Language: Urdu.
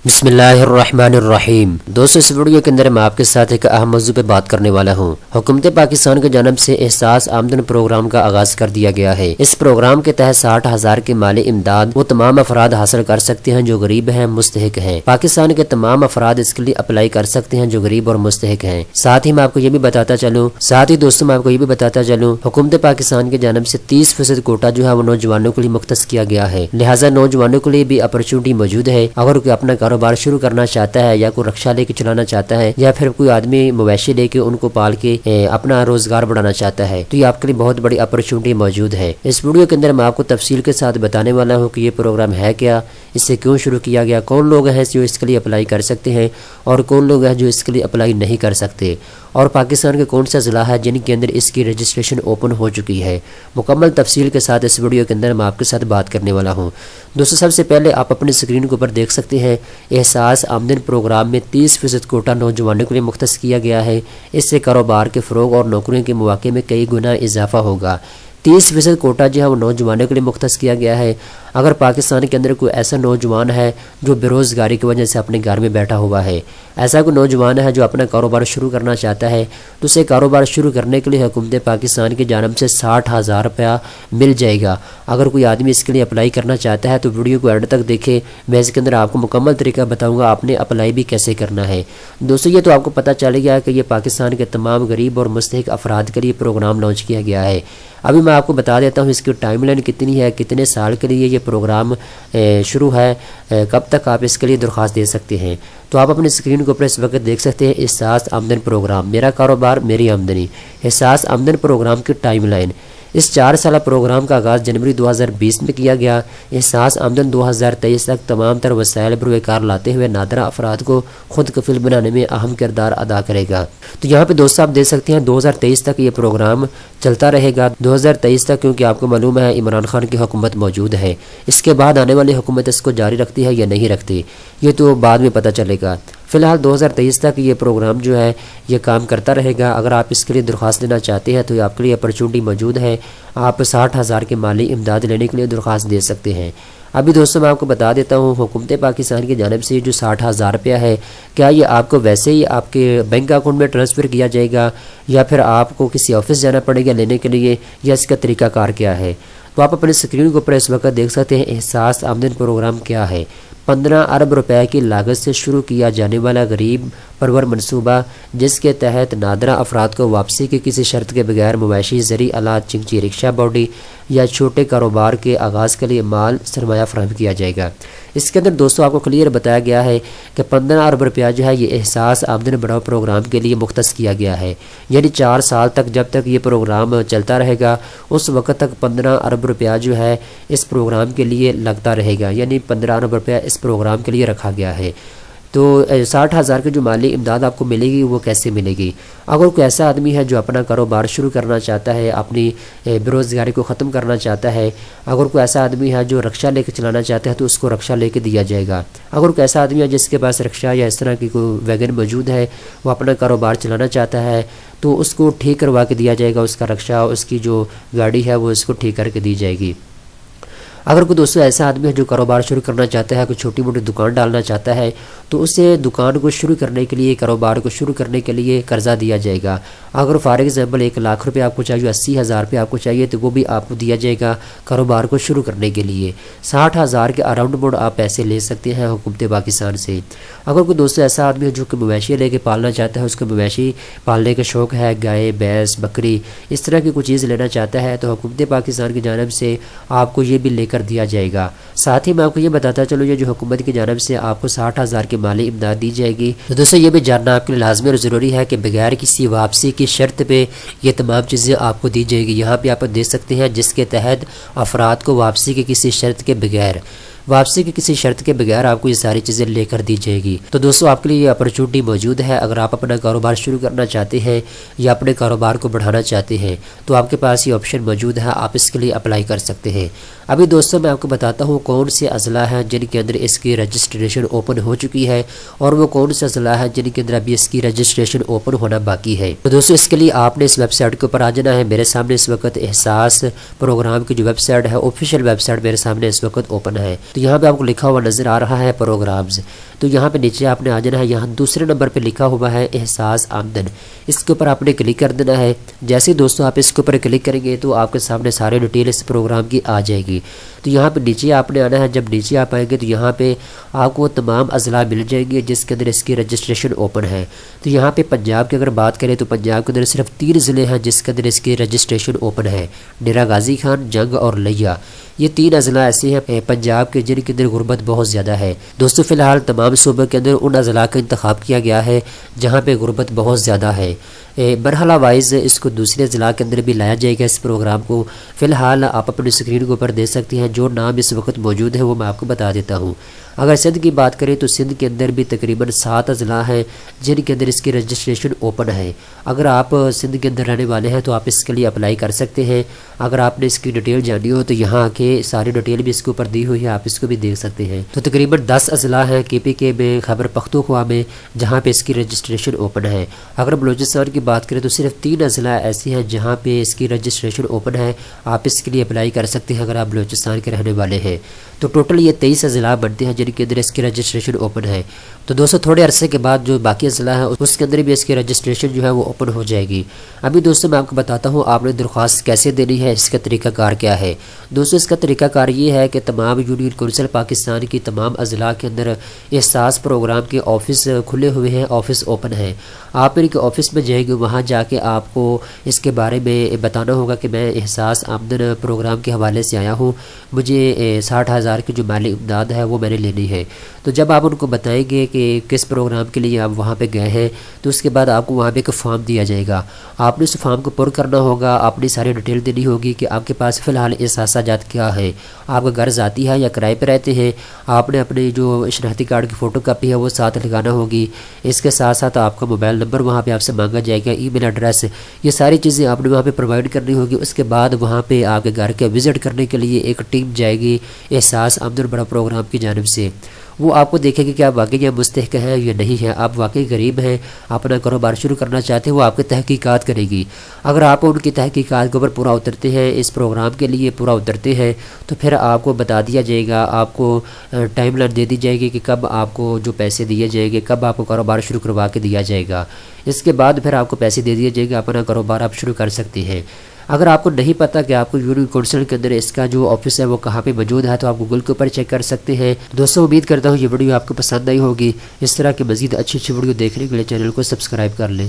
بسم اللہ الرحمن الرحیم۔ دوستو اس ویڈیو کے اندر میں آپ کے ساتھ ایک اہم موضوع پہ بات کرنے والا ہوں۔ حکومت پاکستان کی جانب سے احساس آمدن پروگرام کا آغاز کر دیا گیا ہے۔ اس پروگرام کے تحت 60,000 کی مالی امداد وہ تمام افراد حاصل کر سکتے ہیں جو غریب ہیں، مستحق ہیں۔ پاکستان کے تمام افراد اس کے لیے اپلائی کر سکتے ہیں جو غریب اور مستحق ہیں۔ ساتھ ہی میں آپ کو یہ بھی بتاتا چلوں حکومت پاکستان کی جانب سے 30% کوٹا جو ہے وہ نوجوانوں کے لیے مختص کیا گیا ہے، لہٰذا نوجوانوں کے لیے بھی اپرچونٹی موجود ہے۔ اگر کوئی اپنا کاروبار شروع کرنا چاہتا ہے یا کوئی رکشہ لے کے چلانا چاہتا ہے یا پھر کوئی آدمی مویشی لے کے ان کو پال کے اپنا روزگار بڑھانا چاہتا ہے تو یہ آپ کے لیے بہت بڑی اپرچونٹی موجود ہے۔ اس ویڈیو کے اندر میں آپ کو تفصیل کے ساتھ بتانے والا ہوں کہ یہ پروگرام ہے کیا، اسے کیوں شروع کیا گیا، کون لوگ ہیں جو اس کے لیے اپلائی کر سکتے ہیں اور کون لوگ ہیں جو اس کے لیے اپلائی نہیں کر سکتے، اور پاکستان کے کون سے اضلاع ہے جن کے اندر اس کی رجسٹریشن اوپن ہو چکی ہے۔ مکمل تفصیل کے ساتھ اس ویڈیو کے اندر میں آپ کے ساتھ بات کرنے والا ہوں۔ دوستو سب سے پہلے آپ اپنی اسکرین کے اوپر دیکھ سکتے ہیں احساس آمدن پروگرام میں 30% کوٹا نوجوانوں کے لیے مختص کیا گیا ہے۔ اس سے کاروبار کے فروغ اور نوکریوں کے مواقع میں کئی گنا اضافہ ہوگا۔ 30% کوٹا جو ہے وہ نوجوانوں کے لیے مختص کیا گیا ہے۔ اگر پاکستان کے اندر کوئی ایسا نوجوان ہے جو بے روزگاری کی وجہ سے اپنے گھر میں بیٹھا ہوا ہے، ایسا کوئی نوجوان ہے جو اپنا کاروبار شروع کرنا چاہتا ہے تو اسے کاروبار شروع کرنے کے لیے حکومت پاکستان کی جانب سے 60,000 روپیہ مل جائے گا۔ اگر کوئی آدمی اس کے لیے اپلائی کرنا چاہتا ہے تو ویڈیو کو اینڈ تک دیکھیں، میں اس کے اندر آپ کو مکمل طریقہ بتاؤں گا آپ نے اپلائی بھی کیسے کرنا ہے۔ دوستو یہ تو آپ کو پتہ چل گیا کہ یہ پاکستان کے تمام غریب اور مستحق افراد کے لیے پروگرام لانچ کیا گیا ہے۔ ابھی میں آپ کو بتا دیتا ہوں اس کی ٹائم لائن کتنی ہے، کتنے سال کے لیے یہ پروگرام شروع ہے، کب تک آپ اس کے لیے درخواست دے سکتے ہیں۔ تو آپ اپنی اسکرین کے اوپر اس وقت دیکھ سکتے ہیں احساس آمدن پروگرام، میرا کاروبار میری آمدنی، احساس آمدن پروگرام کی ٹائم لائن۔ اس 4 سالہ پروگرام کا آغاز جنوری 2020 میں کیا گیا۔ احساس آمدن 2023 تک تمام تر وسائل بروئے کار لاتے ہوئے نادرہ افراد کو خود کفیل بنانے میں اہم کردار ادا کرے گا۔ تو یہاں پہ دوستو آپ دیکھ سکتے ہیں 2023 تک یہ پروگرام چلتا رہے گا۔ 2023 تک کیونکہ آپ کو معلوم ہے عمران خان کی حکومت موجود ہے، اس کے بعد آنے والی حکومت اس کو جاری رکھتی ہے یا نہیں رکھتی یہ تو بعد میں پتہ چلے گا۔ فی الحال 2023 تک یہ پروگرام جو ہے یہ کام کرتا رہے گا۔ اگر آپ اس کے لیے درخواست دینا چاہتے ہیں تو یہ آپ کے لیے اپرچونٹی موجود ہے، آپ 60,000 کی مالی امداد لینے کے لیے درخواست دے سکتے ہیں۔ ابھی دوستوں میں آپ کو بتا دیتا ہوں حکومت پاکستان کی جانب سے جو 60,000 روپیہ ہے، کیا یہ آپ کو ویسے ہی آپ کے بینک اکاؤنٹ میں ٹرانسفر کیا جائے گا یا پھر آپ کو کسی آفس جانا پڑے گا لینے کے لیے، یا اس کا طریقہ کار کیا ہے؟ تو آپ اپنے اسکرین کے اوپر اس وقت دیکھ سکتے ہیں احساس آمدن پروگرام کیا ہے۔ 15 ارب روپے کی لاگت سے شروع کیا جانے والا غریب پرور منصوبہ، جس کے تحت نادرہ افراد کو واپسی کی کسی شرط کے بغیر مویشی زرعی آلات، چنگچی، رکشہ باڈی یا چھوٹے کاروبار کے آغاز کے لیے مال سرمایہ فراہم کیا جائے گا۔ اس کے اندر دوستوں آپ کو کلیئر بتایا گیا ہے کہ 15 ارب روپیہ جو ہے یہ احساس آمدن بڑھاؤ پروگرام کے لیے مختص کیا گیا ہے، یعنی 4 سال تک جب تک یہ پروگرام چلتا رہے گا اس وقت تک 15 ارب روپیہ جو ہے اس پروگرام کے لیے لگتا رہے گا، یعنی 15 ارب روپیہ اس پروگرام کے لیے رکھا گیا ہے۔ تو 60,000 کی جو مالی امداد آپ کو ملے گی وہ کیسے ملے گی؟ اگر کوئی ایسا آدمی ہے جو اپنا کاروبار شروع کرنا چاہتا ہے، اپنی بے روزگاری کو ختم کرنا چاہتا ہے، اگر کوئی ایسا آدمی ہے جو رکشہ لے کے چلانا چاہتا ہے تو اس کو رکشہ لے کے دیا جائے گا۔ اگر کوئی ایسا آدمی ہے جس کے پاس رکشہ یا اس طرح کی کوئی ویگن موجود ہے، وہ اپنا کاروبار چلانا چاہتا ہے تو اس کو ٹھیک کروا کے دیا جائے گا، اس کا رکشہ، اس کی جو گاڑی ہے وہ اس کو ٹھیک کر کے دی جائے گی۔ اگر کوئی دوستو ایسا آدمی ہے جو کاروبار شروع کرنا چاہتا ہے، کوئی چھوٹی موٹی دکان ڈالنا چاہتا ہے تو اسے دکان کو شروع کرنے کے لیے، کاروبار کو شروع کرنے کے لیے قرضہ دیا جائے گا۔ اگر فار ایگزامپل 1 لاکھ روپے آپ کو چاہیے، 80,000 روپے آپ کو چاہیے تو وہ بھی آپ کو دیا جائے گا کاروبار کو شروع کرنے کے لیے۔ 60,000 کے اراؤنڈ موڈ آپ پیسے لے سکتے ہیں حکومت پاکستان سے۔ اگر کوئی دوستو ایسا آدمی ہے جو کہ مویشی لے کے پالنا چاہتا ہے، اس کو مویشی پالنے کا شوق ہے، گائے، بھینس، بکری، اس طرح کی کوئی چیز لینا چاہتا ہے تو حکومت پاکستان کی جانب سے آپ کو یہ بھی لے کر دیا جائے گا۔ ساتھ ہی میں آپ کو یہ بتاتا چلوں یہ جو حکومت کی جانب سے آپ کو 60,000 کی مالی امداد دی جائے گی تو دوستو یہ بھی جاننا آپ کے لیے لازمی اور ضروری ہے کہ بغیر کسی واپسی کی شرط پہ یہ تمام چیزیں آپ کو دی جائے گی۔ یہاں پہ آپ دیکھ سکتے ہیں جس کے تحت افراد کو واپسی کی کسی شرط کے بغیر آپ کو یہ ساری چیزیں لے کر دی جائے گی۔ تو دوستو آپ کے لیے یہ اپرچونٹی موجود ہے، اگر آپ اپنا کاروبار شروع کرنا چاہتے ہیں یا اپنے کاروبار کو بڑھانا چاہتے ہیں تو آپ کے پاس یہ آپشن موجود ہے، آپ اس کے لیے اپلائی کر سکتے ہیں۔ ابھی دوستو میں آپ کو بتاتا ہوں کون سے اضلاع ہیں جن کے اندر اس کی رجسٹریشن اوپن ہو چکی ہے اور وہ کون سے اضلاع ہیں جن کے اندر ابھی اس کی رجسٹریشن اوپن ہونا باقی ہے۔ تو دوستو اس کے لیے آپ نے اس ویب سائٹ کے اوپر آ جانا ہے۔ میرے سامنے اس وقت احساس پروگرام کی جو ویب سائٹ ہے، آفیشیل ویب سائٹ میرے سامنے اس وقت اوپن ہے۔ تو یہاں پہ آپ کو لکھا ہوا نظر آ رہا ہے پروگرامز۔ تو یہاں پہ نیچے آپ نے آ جانا ہے، یہاں دوسرے نمبر پہ لکھا ہوا ہے احساس آمدن، اس کے اوپر آپ نے کلک کر دینا ہے۔ جیسے ہی دوستوں آپ اس کے اوپر کلک کریں گے تو آپ کے سامنے سارے ڈیٹیل اس پروگرام کی آ جائے گی۔ تو یہاں پہ نیچے آپ نے آنا ہے، جب نیچے آپ آئیں گے تو یہاں پہ آپ کو تمام اضلاع مل جائیں گے جس کے اندر اس کی رجسٹریشن اوپن ہے۔ تو یہاں پہ پنجاب کی اگر بات کریں تو پنجاب کے اندر صرف 3 ضلع ہیں جس کے اندر اس کی رجسٹریشن اوپن ہے، ڈیرہ غازی خان، جنگ اور لیا۔ یہ 3 اضلاع ایسے ہیں پنجاب کے جن کے اندر غربت بہت زیادہ ہے۔ دوستو فی الحال تمام صوبوں کے اندر ان اضلاع کا انتخاب کیا گیا ہے جہاں پہ غربت بہت زیادہ ہے۔ مرحلہ وائز اس کو دوسرے اضلاع کے اندر بھی لایا جائے گا اس پروگرام کو۔ فی الحال آپ اپنی اسکرین کے اوپر دیکھ سکتے ہیں جو نام اس وقت موجود ہے وہ میں آپ کو بتا دیتا ہوں۔ اگر سندھ کی بات کریں تو سندھ کے اندر بھی تقریباً 7 اضلاع ہیں جن کے اندر اس کی رجسٹریشن اوپن ہے۔ اگر آپ سندھ کے اندر رہنے والے ہیں تو آپ اس کے لیے اپلائی کر سکتے ہیں۔ اگر آپ نے اس کی ڈیٹیل جانی ہو تو یہاں کے ساری ڈیٹیل بھی اس کے اوپر دی ہوئی ہے، آپ اس کو بھی دیکھ سکتے ہیں۔ تو تقریباً 10 اضلاع ہیں KPK میں، خیبر پختونخوا میں، جہاں پہ اس کی رجسٹریشن اوپن ہے۔ اگر بلوچستان کی بات کریں تو صرف 3 اضلاع ایسی ہیں جہاں پہ اس کی رجسٹریشن اوپن ہے، آپ اس کے لیے اپلائی کر سکتے ہیں اگر آپ بلوچستان کے رہنے والے ہیں۔ تو ٹوٹل یہ 23 اضلاع بنتے ہیں جن کے اندر اس کی رجسٹریشن اوپن ہے۔ تو دوستو تھوڑے عرصے کے بعد جو باقی اضلاع ہیں اس کے اندر بھی اس کی رجسٹریشن جو ہے وہ اوپن ہو جائے گی۔ ابھی دوستو میں آپ کو بتاتا ہوں آپ نے درخواست کیسے دینی ہے، اس کا طریقہ کار کیا ہے۔ دوستو اس کا طریقہ کار یہ ہے کہ تمام یونین کونسل پاکستان کی تمام اضلاع کے اندر احساس پروگرام کے آفس کھلے ہوئے ہیں، آفس اوپن ہے۔ آپ ان کے آفس میں جائیں گے، وہاں جا کے آپ کو اس کے بارے میں بتانا ہوگا کہ میں احساس آمدن پروگرام کے حوالے سے آیا ہوں، مجھے 60,000 کی جو مالی امداد ہے وہ میں نے لینی ہے۔ تو جب آپ ان کو بتائیں گے کہ کس پروگرام کے لیے آپ وہاں پہ گئے ہیں تو اس کے بعد آپ کو وہاں پہ ایک فارم دیا جائے گا، آپ نے اس فارم کو پر کرنا ہوگا، اپنی ساری ڈیٹیل دینی ہوگی کہ آپ کے پاس فی الحال احساسات جات کیا ہے، آپ کا گھر ذاتی ہے یا کرائے پہ رہتے ہیں، آپ نے اپنی جو شناختی کارڈ کی فوٹو کاپی ہے وہ ساتھ لگانا ہوگی، اس کے ساتھ ساتھ آپ کا موبائل نمبر وہاں پہ آپ سے مانگا جائے گا، ای میل ایڈریس، یہ ساری چیزیں آپ نے وہاں پہ پرووائڈ کرنی ہوگی۔ اس کے بعد وہاں پہ آپ کے گھر کے وزٹ کرنے کے لیے ایک ٹیم جائے گی احساس آمدن بڑا پروگرام کی جانب سے، وہ آپ کو دیکھے گی کہ آپ واقعی مستحق ہیں یا نہیں ہیں، آپ واقعی غریب ہیں، اپنا کاروبار شروع کرنا چاہتے ہیں، وہ آپ کی تحقیقات کرے گی۔ اگر آپ ان کی تحقیقات کے اوپر پورا اترتے ہیں، اس پروگرام کے لیے پورا اترتے ہیں تو پھر آپ کو بتا دیا جائے گا، آپ کو ٹائم لائن دے دی جائے گی کہ کب آپ کو جو پیسے دیے جائیں گے، کب آپ کو کاروبار شروع کروا کے دیا جائے گا۔ اس کے بعد پھر آپ کو پیسے دے دیے جائے گا، اپنا کاروبار آپ شروع کر سکتے ہیں۔ اگر آپ کو نہیں پتہ کہ آپ کو یونین کونسل کے اندر اس کا جو آفس ہے وہ کہاں پہ موجود ہے تو آپ گوگل کے اوپر چیک کر سکتے ہیں۔ دوستوں امید کرتا ہوں یہ ویڈیو آپ کو پسند آئی ہوگی، اس طرح کی مزید اچھی ویڈیو دیکھنے کے لیے چینل کو سبسکرائب کر لیں۔